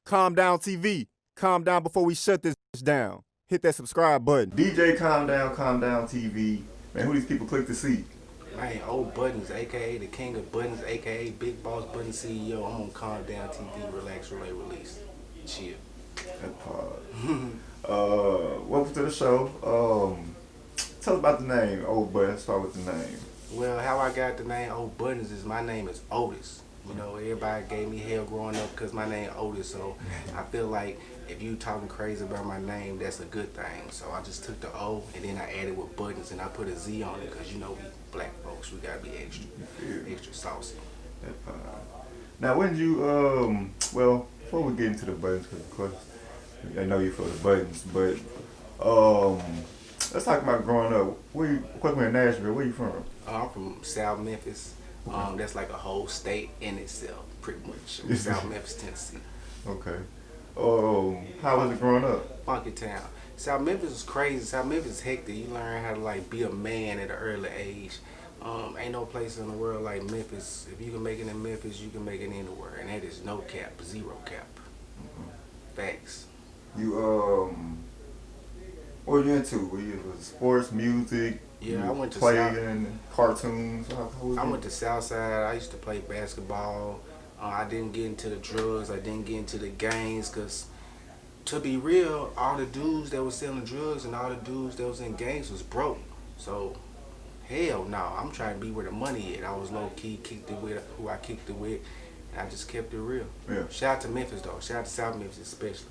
Calm Down TV. Calm down before we shut this down. Hit that subscribe button. DJ Calm Down TV. Man, who these people click to see? Man, old Buttonz, aka the king of Buttonz, aka Big Boss Buttonz CEO. I'm on Calm Down TV, relax, relate, release. Chill. That part. Welcome to the show. Tell us about the name, Old Buttonz. Start with the name. Well, how I got the name Old Buttonz is my name is Otis. You know, everybody gave me hell growing up because my name Otis. So I feel like if you talking crazy about my name, that's a good thing. So I just took the O and then I added with Buttonz and I put a Z on it because you know we black folks, we gotta be extra saucy. That part. Now, when did you well, before we get into the Buttonz, because of course I know you for the Buttonz, but let's talk about growing up. Where you? Of course, we're in Nashville. Where you from? I'm from South Memphis. That's like a whole state in itself, pretty much. South Memphis, Tennessee. Okay. How was it growing up? Funky town. South Memphis is crazy. South Memphis is hectic. You learn how to like be a man at an early age. Ain't no place in the world like Memphis. If you can make it in Memphis, you can make it anywhere, and that is no cap, zero cap. Facts. You what were you into? Were you sports, music? Yeah, I went to playing cartoons. I went to Southside. I used to play basketball. I didn't get into the drugs. I didn't get into the gangs because, to be real, all the dudes that was selling drugs and all the dudes that was in gangs was broke. So, hell no. I'm trying to be where the money is. I was low key, kicked it with who I kicked it with, and I just kept it real. Yeah. Shout out to Memphis though. Shout out to South Memphis especially.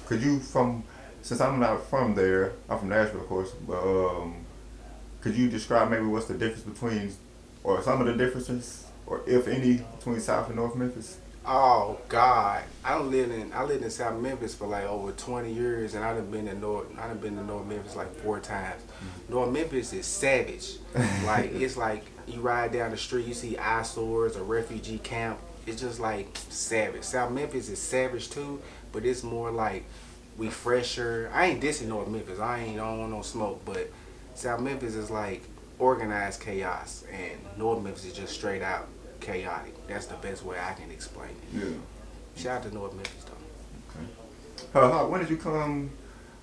Could you since I'm not from there, I'm from Nashville, of course, but could you describe maybe what's the difference between, or some of the differences, or if any, between South and North Memphis? Oh God, I lived in South Memphis for like over 20 years, and I done been to North Memphis like 4 times. North Memphis is savage. Like it's like you ride down the street, you see eyesores, a refugee camp. It's just like savage. South Memphis is savage too, but it's more like we fresher. I ain't dissing North Memphis. I don't want no smoke, but South Memphis is like organized chaos, and North Memphis is just straight out chaotic. That's the best way I can explain it. Yeah. Shout out to North Memphis though. Okay. When did you come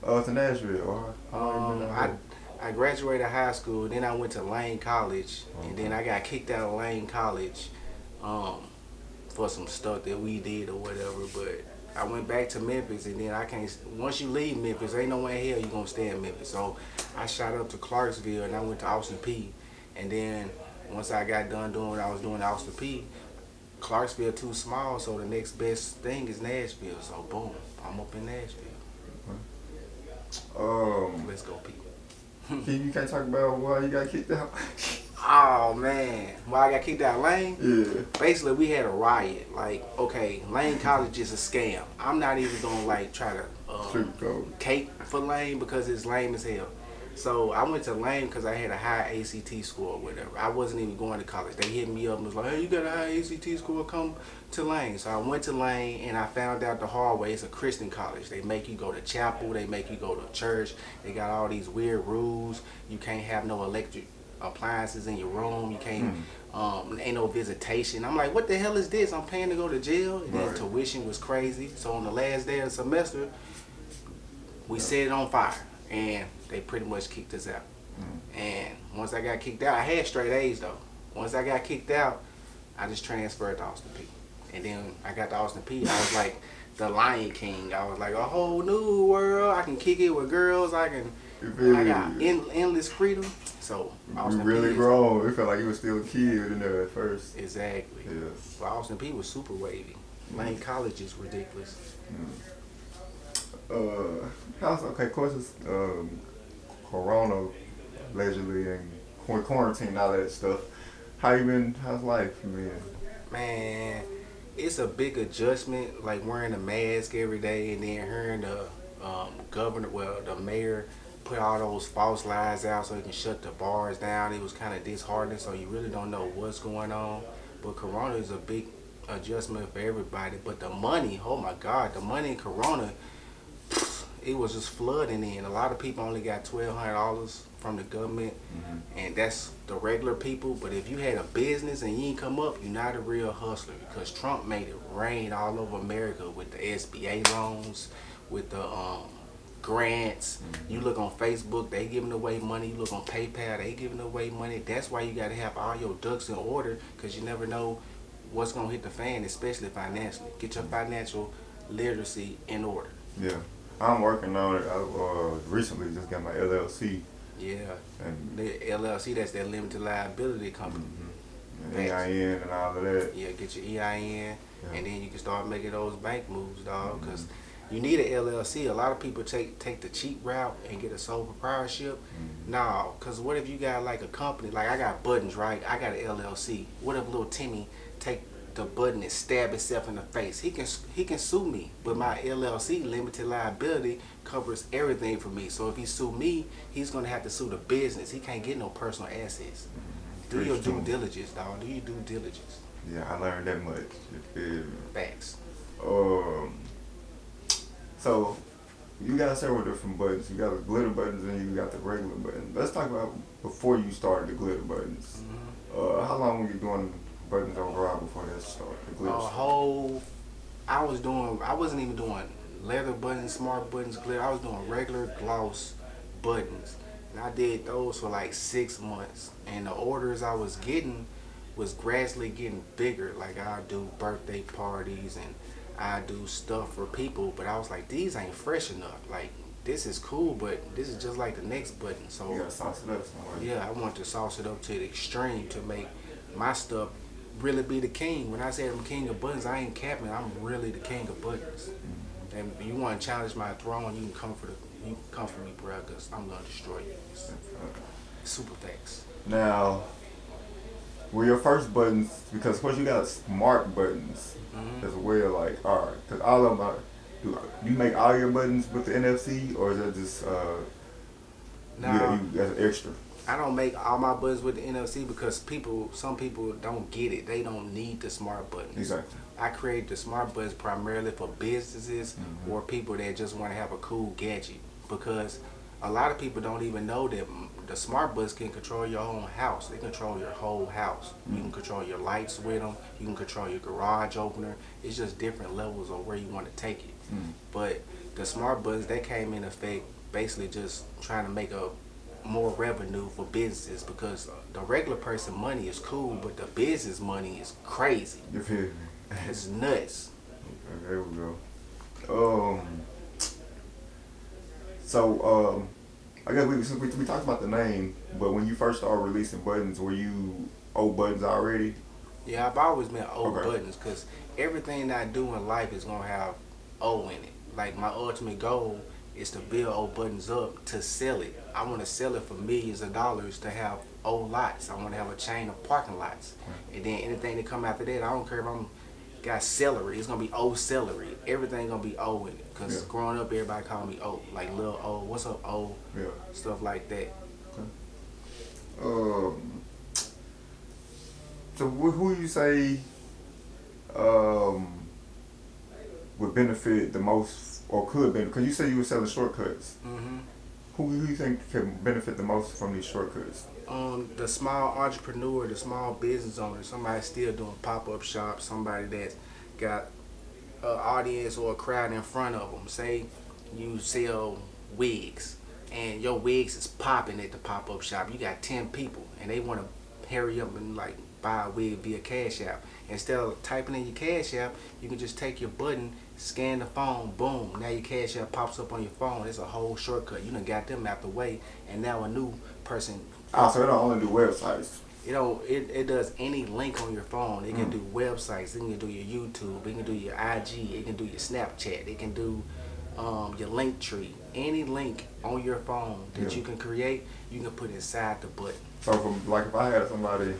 to Nashville? I graduated high school, then I went to Lane College, and then I got kicked out of Lane College for some stuff that we did or whatever, but I went back to Memphis, and then once you leave Memphis, ain't no way in hell you gonna stay in Memphis. So I shot up to Clarksville, and I went to Austin P. And then once I got done doing what I was doing at Austin P, Clarksville too small, so the next best thing is Nashville. So boom, I'm up in Nashville. Let's go, people. You can't talk about why you got kicked out? Oh man, why I got kicked out of Lane? Yeah. Basically, we had a riot. Like, okay, Lane College is a scam. I'm not even gonna like try to cape for Lane because it's lame as hell. So I went to Lane because I had a high ACT score or whatever. I wasn't even going to college. They hit me up and was like, "Hey, you got a high ACT score? Come to Lane." So I went to Lane and I found out the hard way. It's a Christian college. They make you go to chapel. They make you go to church. They got all these weird rules. You can't have no electric appliances in your room. You can't ain't no visitation. I'm like, what the hell is this? I'm paying to go to jail. And then tuition was crazy. So on the last day of the semester, we set it on fire, and they pretty much kicked us out. And once I got kicked out, I had straight A's though. Once I got kicked out, I just transferred to Austin P. And then I got to Austin P. I was like the Lion King. I was like a whole new world. I can kick it with girls. I got endless freedom. So Austin really grown. It felt like you were still a kid in there at first. Exactly. Yeah. Well, Austin P was super wavy. Lane College is ridiculous. Of course it's Corona allegedly and quarantine and all that stuff. How's life, man? Man, it's a big adjustment, like wearing a mask every day and then hearing the the mayor put all those false lies out so he can shut the bars down. It was kind of disheartening, so you really don't know what's going on. But Corona is a big adjustment for everybody. But the money, oh my God, the money in Corona, it was just flooding in. A lot of people only got $1,200 from the government, Mm-hmm. and that's the regular people. But if you had a business and you ain't come up, you're not a real hustler, because Trump made it rain all over America with the SBA loans, with the grants. Mm-hmm. You look on Facebook, they giving away money. You look on PayPal, they giving away money. That's why you got to have all your ducks in order, because you never know what's gonna hit the fan, especially financially. Get your financial literacy in order. Yeah, I'm working on it. I recently just got my LLC. Yeah, And the LLC, that's that limited liability company. and EIN and all of that. Yeah, get your EIN, Yeah. and then you can start making those bank moves, dog. Because Mm-hmm. you need an LLC. A lot of people take the cheap route and get a sole proprietorship. Mm-hmm. No, because what if you got like a company? Like I got Buttonz, right? I got an LLC. What if little Timmy take the button and stab himself in the face? He can sue me, but my LLC, limited liability, covers everything for me. So if he sue me, he's gonna have to sue the business. He can't get no personal assets. Do your due diligence, dog. Do your due diligence. Yeah, I learned that much. You feel me? Facts. So you got several different buttons. You got the glitter buttons and you got the regular buttons. Let's talk about before you started the glitter buttons. Mm-hmm. How long were you doing buttons overall before that started? The glitter. I wasn't even doing leather buttons, smart buttons, glitter. I was doing regular gloss buttons. And I did those for like 6 months. And the orders I was getting was gradually getting bigger. Like I do birthday parties and I do stuff for people. But I was like, these ain't fresh enough. Like, this is cool, but this is just like the next button. So you gotta sauce it up somewhere. yeah, I want to sauce it up to the extreme to make my stuff really be the king. When I say I'm king of buttons, I ain't capping. I'm really the king of buttons. Mm-hmm. And if you want to challenge my throne, you can come for me, bro, because I'm gonna destroy you. Super facts. Now, were your first buttons, because of course you got smart buttons as well, like, alright, because all of them are, do you make all your buttons with the NFC, or is that just, you as an extra? I don't make all my buttons with the NFC because some people don't get it. They don't need the smart buttons. Exactly. I create the smart buttons primarily for businesses or people that just want to have a cool gadget, because a lot of people don't even know that the smart buttons can control your own house. They control your whole house. You can control your lights with them. You can control your garage opener. It's just different levels of where you want to take it. But the smart buttons, they came in effect basically just trying to make a more revenue for businesses, because the regular person money is cool, but the business money is crazy. You feel me? It's nuts. Okay, there we go. So, I guess we talked about the name, but when you first started releasing buttons, were you old buttons already? Yeah, I've always been old Okay. buttons, because everything that I do in life is going to have O in it. Like, my ultimate goal is to build old buttons up to sell it. I want to sell it for millions of dollars to have old lots. I want to have a chain of parking lots. And then anything that come after that, I don't care if I'm got celery. It's going to be old celery. Everything going to be O in it. Because growing up, everybody called me O. Like, little O. What's up, O? Yeah. Stuff like that. Okay. So who you say would benefit the most, or could benefit? Because you said you were selling shortcuts. Who you think can benefit the most from these shortcuts? The small entrepreneur, the small business owner, somebody still doing pop-up shops, somebody that's got an audience or a crowd in front of them. Say you sell wigs and your wigs is popping at the pop-up shop. You got 10 people and they want to hurry up and like buy a wig via Cash App. Instead of typing in your Cash App, you can just take your button, scan the phone, boom, now your Cash App pops up on your phone. It's a whole shortcut. You done got them out the way, and now a new person. So it don't only do websites. It does any link on your phone. It can do websites. It can do your YouTube. It can do your IG. It can do your Snapchat. It can do your link tree. Any link on your phone that you can create, you can put inside the button. So if I had somebody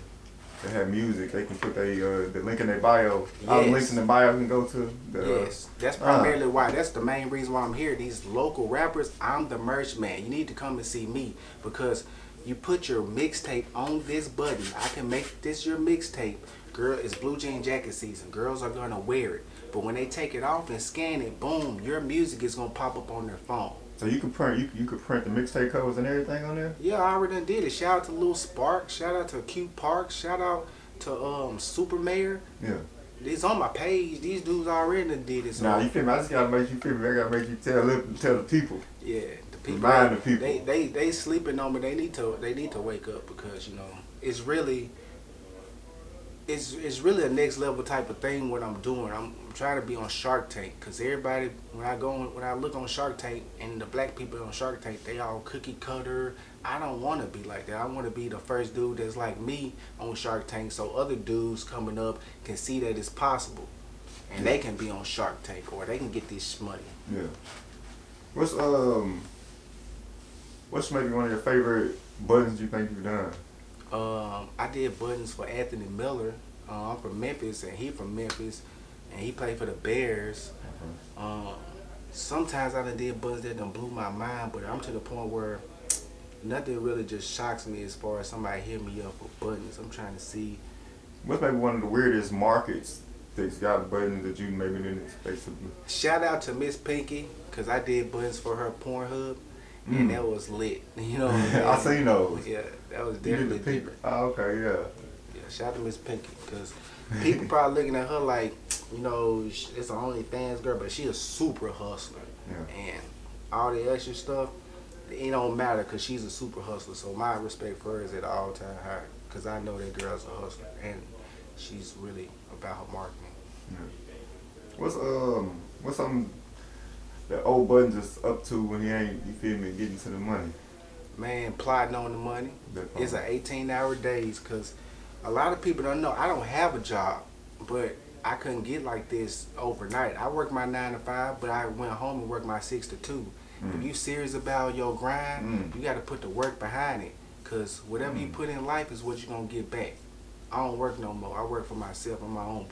that had music, they can put the link in their bio. All the links in the bio can go to. Yes, that's primarily why. That's the main reason why I'm here. These local rappers, I'm the merch man. You need to come and see me, because you put your mixtape on this button. I can make this your mixtape. Girl, it's blue jean jacket season. Girls are gonna wear it. But when they take it off and scan it, boom, your music is gonna pop up on their phone. So you could print you could print the mixtape covers and everything on there. Yeah, I already done did it. Shout out to Lil Spark. Shout out to Q Park. Shout out to Super Mayor. Yeah. It's on my page. These dudes already done did it. So. Nah, you feel me? I just gotta make you feel me. I gotta make you tell the people. Yeah, the people. Remind the people. They sleeping on me. They need to wake up because it's really it's really a next level type of thing what I'm doing. I'm trying to be on Shark Tank because everybody when I look on Shark Tank and the black people on Shark Tank they all cookie cutter. I don't want to be like that. I want to be the first dude that's like me on Shark Tank so other dudes coming up can see that it's possible and they can be on Shark Tank or they can get this money. Yeah. What's maybe one of your favorite Buttonz you think you've done? I did Buttonz for Anthony Miller. I'm from Memphis and he from Memphis and he played for the Bears. Sometimes I done did Buttonz that done blew my mind, but I'm to the point where nothing really just shocks me as far as somebody hit me up for Buttonz. I'm trying to see. What's maybe one of the weirdest markets that's got Buttonz that you maybe didn't expect to be? Shout out to Miss Pinky, because I did Buttonz for her Pornhub, and that was lit. You know what I mean? I seen those. Yeah, that was definitely different. Oh, okay, yeah. Yeah, shout out to Miss Pinky, because people probably looking at her like, it's an OnlyFans girl, but she a super hustler. Yeah. And all the extra stuff, it don't matter because she's a super hustler. So my respect for her is at an all-time high because I know that girl's a hustler and she's really about her marketing. Yeah. What's something that old Buttonz is up to when he ain't, you feel me, getting to the money? Man, plotting on the money. It's an 18-hour days because a lot of people don't know. I don't have a job, but I couldn't get like this overnight. I work my 9 to 5, but I went home and worked my 6 to 2. If you serious about your grind, you got to put the work behind it. Because whatever you put in life is what you're going to get back. I don't work no more. I work for myself. I'm my own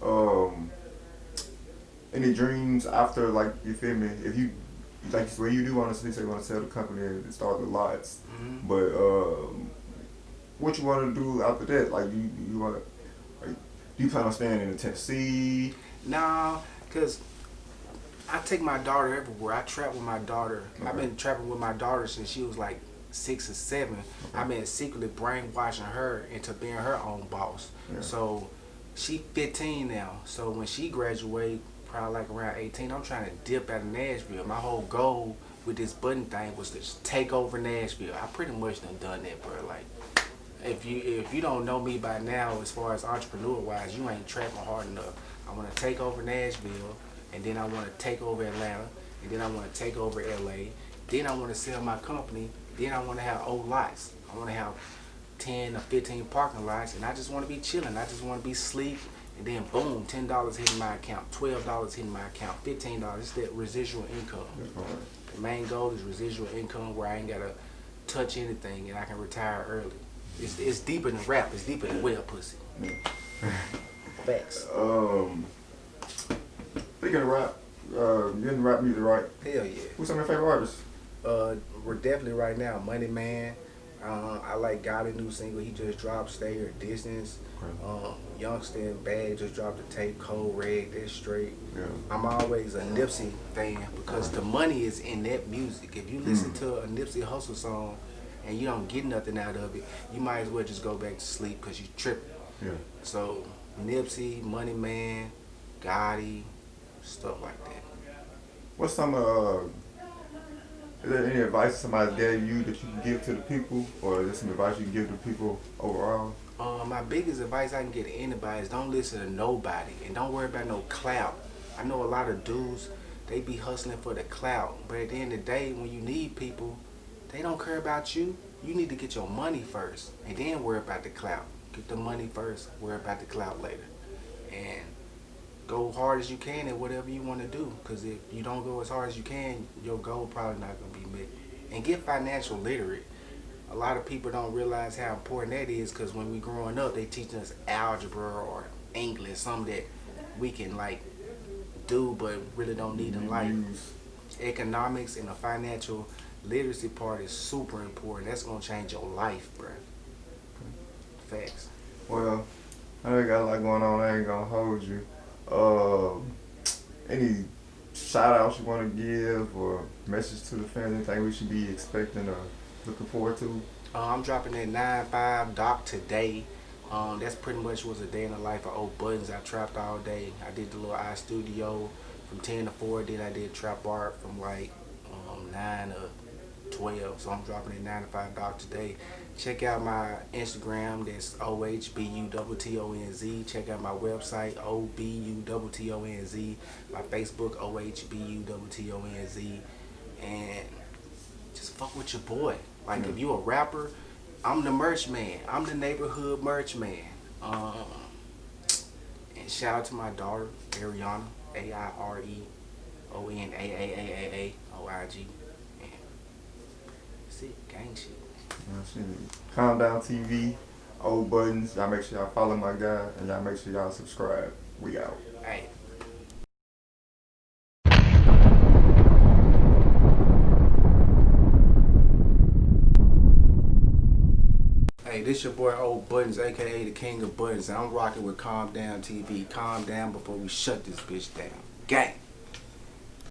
boss. Any dreams after, like, you feel me? If you, like, when you do want to say you want to sell the company and start the lots, but what you want to do after that? Like, you want to, like, do you plan on staying in Tennessee? Nah, because I take my daughter everywhere. I trap with my daughter. Okay. I've been trapping with my daughter since she was like 6 or 7. Okay. I've been secretly brainwashing her into being her own boss. Yeah. So she 15 now. So when she graduates, probably like around 18, I'm trying to dip out of Nashville. My whole goal with this button thing was to just take over Nashville. I pretty much done that, bro. Like, if you don't know me by now, as far as entrepreneur wise, you ain't trapping hard enough. I want to take over Nashville. And then I want to take over Atlanta, and then I want to take over LA, then I want to sell my company, then I want to have old lots. I want to have 10 or 15 parking lots, and I just want to be chilling. I just want to be sleek, and then boom, $10 hitting my account, $12 hitting my account, $15. It's that residual income. The main goal is residual income where I ain't got to touch anything and I can retire early. It's deeper than rap. It's deeper than well pussy. Facts. Speaking of rap, you in rap music, right? Hell yeah. Who's some of your favorite artists? We're definitely right now Money Man. I like Got a new single. He just dropped Stay Your Distance. Okay. Youngster and Bad just dropped a tape, Cold Red. That's straight. Yeah. I'm always a Nipsey fan because the money is in that music. If you listen to a Nipsey Hussle song and you don't get nothing out of it, you might as well just go back to sleep because you tripping. Yeah. So Nipsey, Money Man, Gotti, stuff like that. What's some is there any advice somebody gave you that you can give to the people, or is there some advice you can give to people overall? My biggest advice I can give to anybody is don't listen to nobody and don't worry about no clout. I know a lot of dudes, they be hustling for the clout, but at the end of the day, when you need people, they don't care about you. You need to get your money first and then worry about the clout. Get the money first, worry about the clout later. And go hard as you can at whatever you want to do, because if you don't go as hard as you can, your goal probably not going to be met. And get financial literate. A lot of people don't realize how important that is, because when we growing up, they teaching us algebra or English, something that we can like do but really don't need in life. Economics and the financial literacy part is super important. That's going to change your life, bro. Facts. Well, I know you got a lot going on. I ain't going to hold you. Any shout outs you want to give or message to the fans? Anything we should be expecting or looking forward to? I'm dropping that 9-5 doc today. That's pretty much was a day in the life of old Buttonz. I trapped all day. I did the little iStudio from 10 to 4. Then I did trap art from like 9 to 12. So I'm dropping that 9 to 5 doc today. Check out my Instagram. That's OHBUTTONZ. Check out my website OBUTTONZ. My Facebook OHBUTTONZ. And just fuck with your boy. Like if you a rapper, I'm the merch man. I'm the neighborhood merch man. And shout out to my daughter, Ariana, AIREONAAAAOIG. And that's it, gang shit. Calm Down TV, Old Buttonz. Y'all make sure y'all follow my guy and y'all make sure y'all subscribe. We out. Hey. Hey, this your boy Old Buttonz, aka the King of Buttonz, and I'm rocking with Calm Down TV. Calm down before we shut this bitch down. Gang.